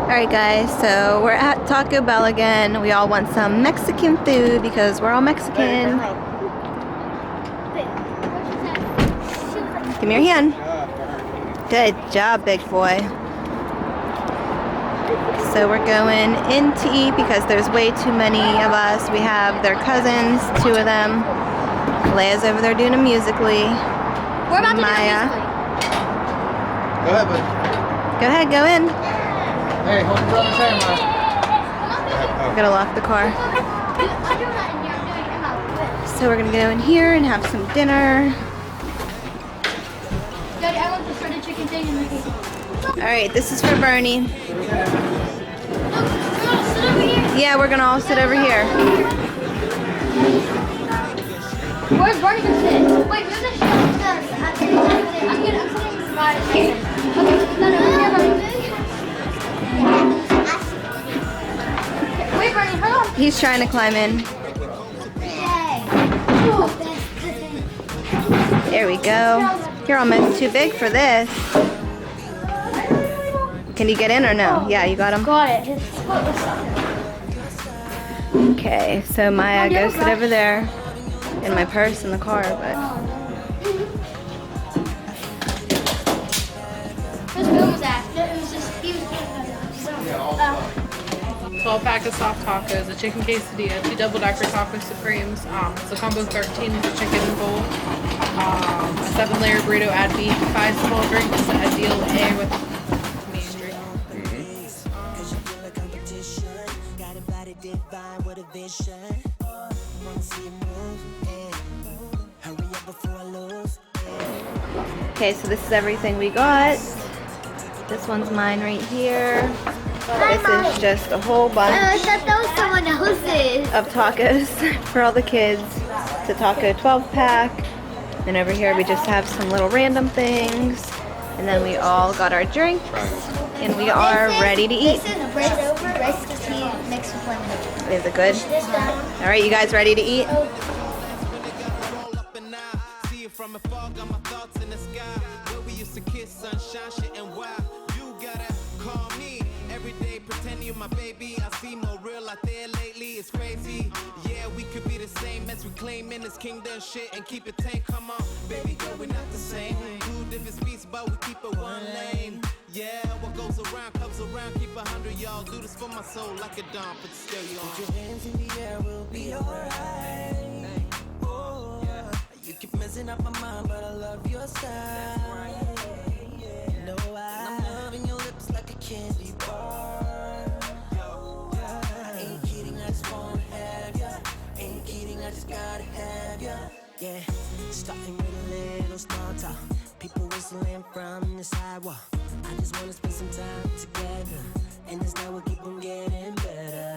Alright guys, so we're at Taco Bell again. We all want some Mexican food because we're all Mexican. Give me your hand. Good job, big boy. So we're going in to eat because there's way too many of us. We have their cousins, 2 of them. Leia's over there doing a musically. We're about to Maya. do a musically. Go ahead, bud. Go ahead, go in. Hey, hold your brother's hand, man. We're gonna lock the car. So we're gonna go in here and have some dinner. Daddy, I want the shredded chicken thing and make it. Alright, this is for Bernie. Sit over here. Yeah, we're gonna all sit over here. Where's Barney gonna sit? Wait, move the shit. I'm sitting by okay, no, here, Barney. Wait, Barney, hold on. He's trying to climb in. There we go. You're almost too big for this. Can you get in or no? Yeah, you got him. Got it. His foot was stuck. Okay, so Maya, go sit over there. In my purse in the car, but... His phone was at. It was just, he was 12-pack of soft tacos, a chicken quesadilla, 2 double-decker taco supremes. It's a combo 13 with a chicken bowl, a 7-layer burrito, add beef, 5 small drinks, a deal A with me and drink. Okay, so this is everything we got. This one's mine right here. This is just a whole bunch I thought that was someone else's. of tacos for all the kids. It's a taco 12-pack. And over here we just have some little random things. And then we all got our drinks. And we are ready to eat. This is rice tea mixed with lemon. Is it good? This down. All right, you guys ready to eat? From afar, got my thoughts in the sky. Where we used to kiss, sunshine, shit, and wow. You gotta call me every day, pretend you're my baby. I see more real out there lately, it's crazy. Yeah, we could be the same as we claim in this kingdom shit and keep it tame. Come on, baby girl, we're not the same. 2 different speeds, but we keep it one lane. Yeah, what goes around comes around. Keep 100, y'all. Do this for my soul like a dawn. Put the stereo on. Put your hands in the air, we'll be alright. You keep messing up my mind, but I love your style. No, I'm loving your lips like a candy bar. I ain't kidding, I just wanna have ya. Ain't kidding, I just gotta have ya. Yeah, starting with a little small talk. People whistling from the sidewalk. I just wanna spend some time together, and this night will keep on getting better.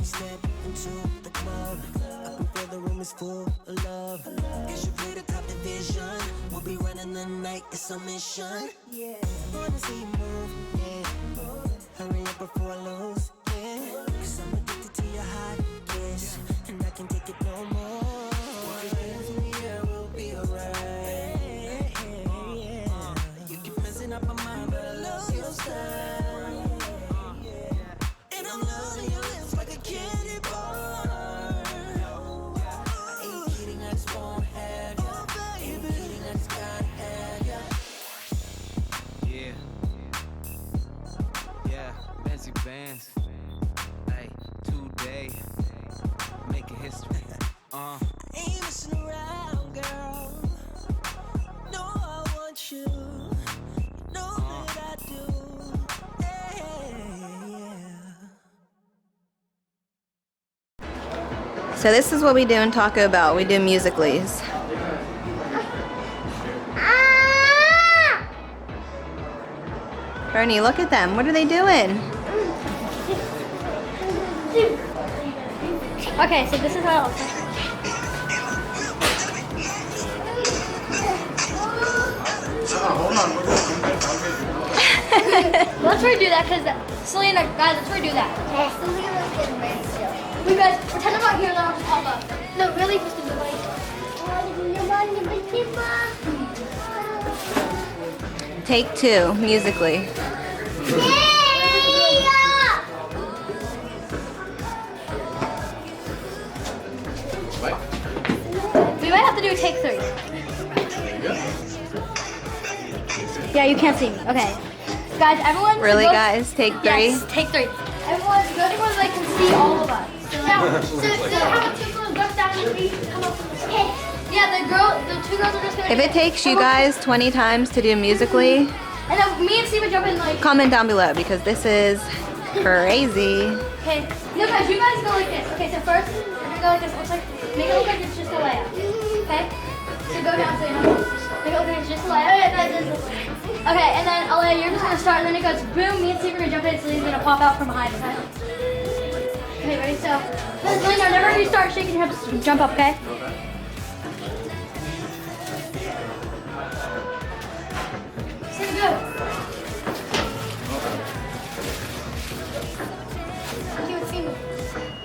Step into the club, I can feel the room is full of love. As you play the top division, we'll be running the night, it's a mission. Yeah, wanna see you move, yeah. Hurry up before I lose, yeah. Cause I'm addicted to your hot kiss, and I can't take it no more. Put your hands in the air, we'll be alright. You keep messing up my mind, but I love your style. And I'm loving your lips like a candy bar. I ain't kidding, I just wanna have ya. Ain't kidding, I just gotta have ya. Yeah. Yeah, fancy bands. Hey, today, making history. Ain't messing around, girl. No, I want you. Know that I do. So this is what we do in Taco Bell. We do musicallys. Bernie, look at them. What are they doing? Okay, so this is how it looks like. Hold on, we're good. Let's redo that because Selena, guys, let's redo that. Okay, Selena's getting ready still. We guys pretend I'm not here, then I'll just pop up. No, really, just do like. Take 2, musically. you can't see me. Okay. Guys, everyone. Really, go- guys? Take 3? Yes, take 3. Everyone, go to where they can see all of us. So how about 2 girls jump down and 3 come up from the side? Yeah, the 2 girls are just gonna. If it takes you guys 20 times to do musically, And then me and Steven jump in like. comment down below because this is crazy. Okay. No, guys, you guys go like this. Okay, so first you're gonna go like this. It looks like make it look like it's just a layup. Okay. So go down so you know. Make it look like it's just a layup. Okay, and then Alea, you're just gonna start, and then it goes boom. Me and Steven are gonna jump in, so he's gonna pop out from behind. Okay. Okay, ready? So, Selena, whenever you start shaking your hips, jump up. Okay. So go.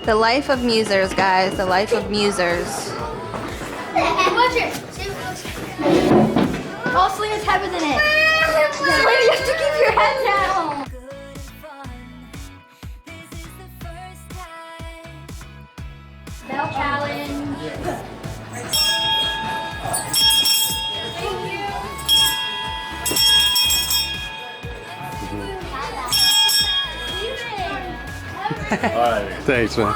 The life of musers, guys. The life of musers. Watch it. Oh, Selena's head was in it. Selena, you have to keep your head down. Bell challenge. Thank you. Thanks, man.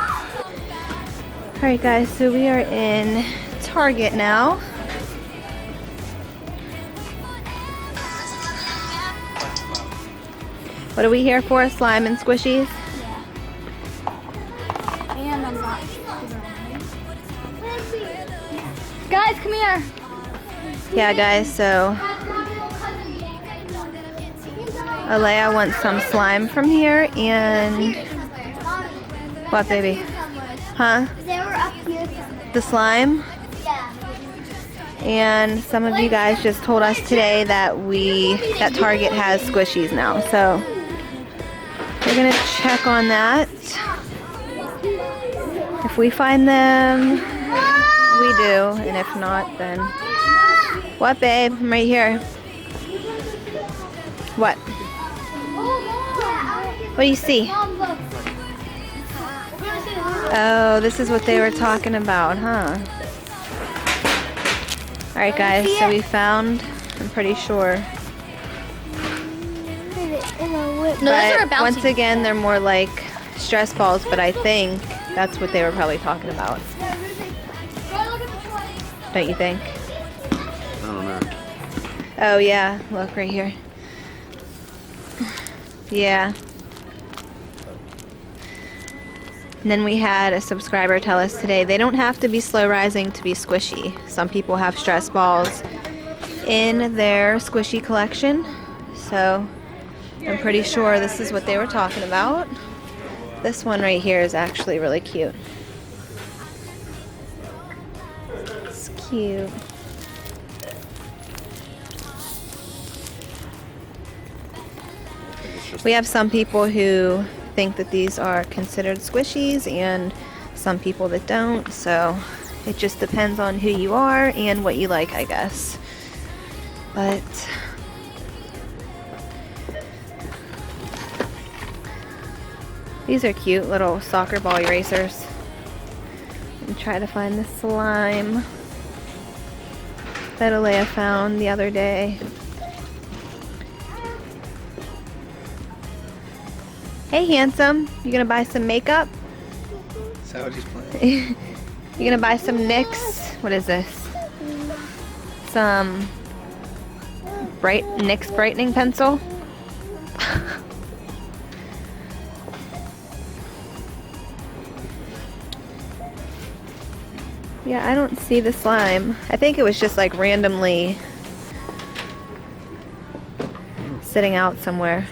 Alright guys, so we are in Target now. What are we here for? Slime and squishies? And I'm not. Guys, come here. Yeah guys, so Alea wants some slime from here and what, baby? Huh? They were up here. The slime? Yeah. And some of you guys just told us today that Target has squishies now. So we're gonna check on that. If we find them, we do, and if not, then what, babe? I'm right here. What? What do you see? Mom, look. Oh, this is what they were talking about, huh? Alright guys, so we found, I'm pretty sure. But once again, they're more like stress balls, but I think that's what they were probably talking about. Don't you think? I don't know. Oh yeah, look right here. Yeah. And then we had a subscriber tell us today they don't have to be slow rising to be squishy. Some people have stress balls in their squishy collection. So I'm pretty sure this is what they were talking about. This one right here is actually really cute. It's cute. We have some people who think that these are considered squishies and some people that don't, so it just depends on who you are and what you like, I guess. But these are cute little soccer ball erasers. And try to find the slime that Alea found the other day. Hey handsome, you gonna buy some makeup? Is that what he's playing? You gonna buy some NYX? What is this? Some NYX brightening pencil? Yeah, I don't see the slime. I think it was just like randomly sitting out somewhere.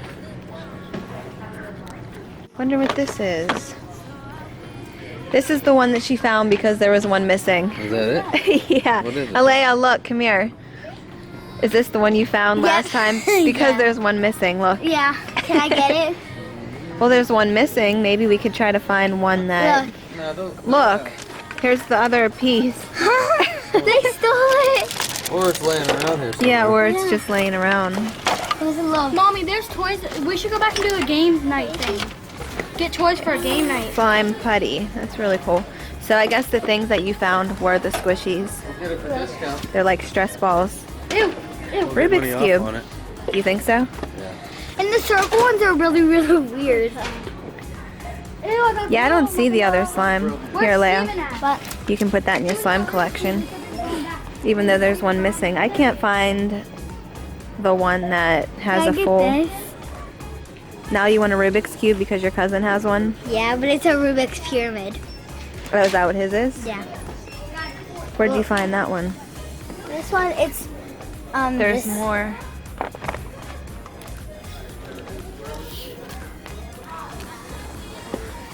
Wonder what this is. This is the one that she found because there was one missing. Is that it? Yeah. What is it? Alea, look, come here. Is this the one you found last Yes. time? Because Yeah. there's one missing, look. Yeah. Can I get it? Well, there's one missing. Maybe we could try to find one that... No, don't. Look, here's the other piece. They stole it. Or it's laying around here somewhere. Yeah, or it's just laying around. Mommy, there's toys. We should go back and do a game night thing. Get toys for a game night. Slime putty. That's really cool. So I guess the things that you found were the squishies. Get it for discount. They're like stress balls. Ew. Ew. Rubik's Money off Cube. on it. Do you think so? And the circle ones are really, really weird. Yeah, I don't see the other slime. Here, Leia. But You can put that in your slime collection. Even though there's one missing. I can't find the one that has a full... Now you want a Rubik's Cube because your cousin has one? Yeah, but it's a Rubik's Pyramid. Oh, is that what his is? Yeah. Where'd you find that one? This one, it's There's this. more.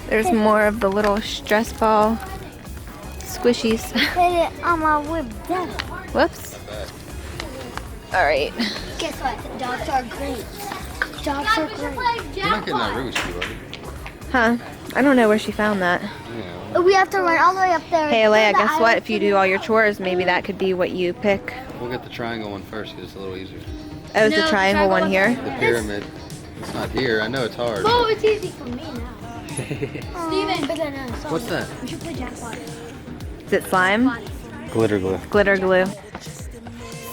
There's more of the little stress ball squishies. Put it on my whip. Whoops. All right. Guess what? Dogs are great. Dogs are great. You're not getting that Rubik's Cube, are you? Huh? I don't know where she found that. Yeah. We have to run all the way up there. Hey, Alea, guess what? If you do all your chores, maybe that could be what you pick. We'll get the triangle one first because it's a little easier. Oh, is the triangle one here? The pyramid. It's not here. I know it's hard. Oh, it's easy for me now. Steven, What's that? we should play jackpot. Is it slime? Glitter glue. Glitter glue.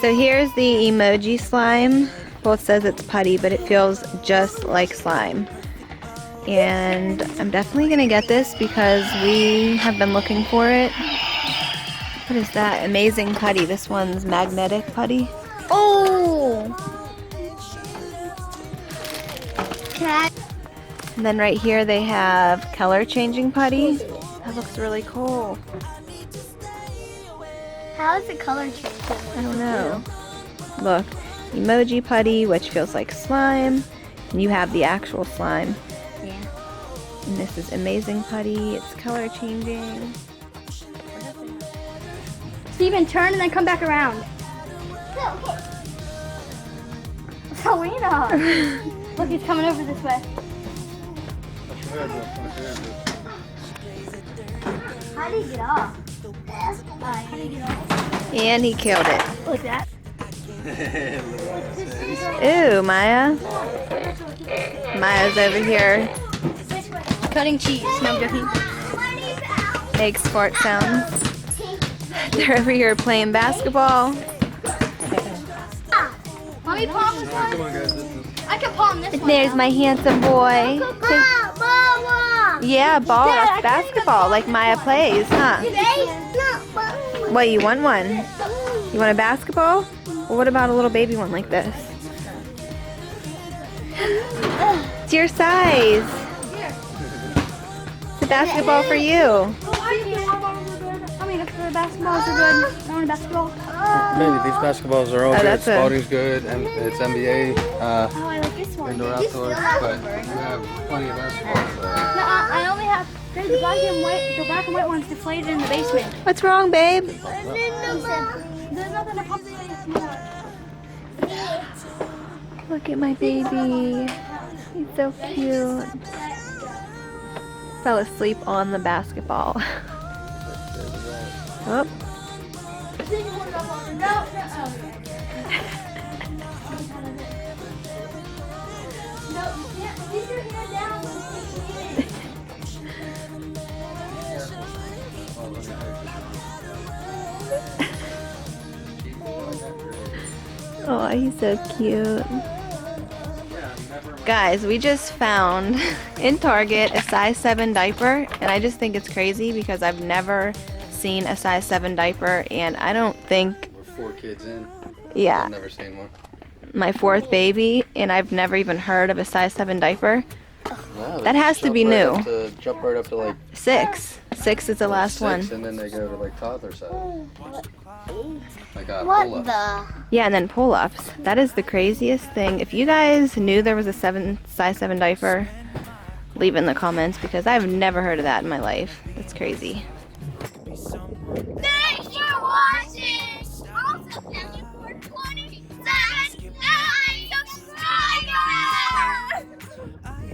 So here's the emoji slime. Well, it says it's putty, but it feels just like slime. And I'm definitely gonna get this because we have been looking for it. What is that? Amazing putty. This one's magnetic putty. Oh! Can I? And then right here they have color changing putty. That looks really cool. How is the color changing? I don't know. Look, emoji putty, which feels like slime. And you have the actual slime. Yeah. And this is amazing putty. It's color changing. Steven, turn and then come back around. Selena! Look, he's coming over this way. How do you get off? How do you get off? And he killed it. Like that. Ooh, Maya. Maya's over here. Cutting cheese. No, I'm joking. Makes fart sounds. They're over here playing basketball. Mommy, palm this one. Come on, guys. I can palm this one. There's my handsome boy. Mama! Yeah, ball. That's basketball, like Maya plays, huh? What, you want one? You want a basketball? Well, what about a little baby one like this? It's your size. It's a basketball for you. I mean, if the basketballs are good, I want a basketball. Maybe these basketballs are all good. that's a- Spalding's good, and it's NBA, Oh, I like this one. indoor, outdoor. But you have plenty of basketballs. No, I only have the black and white. The black and white one's deflated in the basement. What's wrong, babe? There's nothing to pump this more. Look at my baby. He's so cute. Fell asleep on the basketball. Oh. Oh, he's so cute. Guys, we just found in Target a size 7 diaper, and I just think it's crazy because I've never seen a size 7 diaper, and I don't think, We're 4 kids in. yeah, I've never seen one. my 4th baby, and I've never even heard of a size 7 diaper. No, That has to be new. Jump right up to like 6 is the last 6, one. and then they go to like toddler size. Like a What pull-up. the? Yeah, and then pull-ups. That is the craziest thing. If you guys knew there was a size 7 diaper, leave it in the comments because I've never heard of that in my life. That's crazy. Thanks for watching. Also, thank you for 27 subscribers.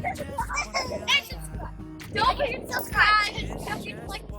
And subscribe. Don't forget to subscribe.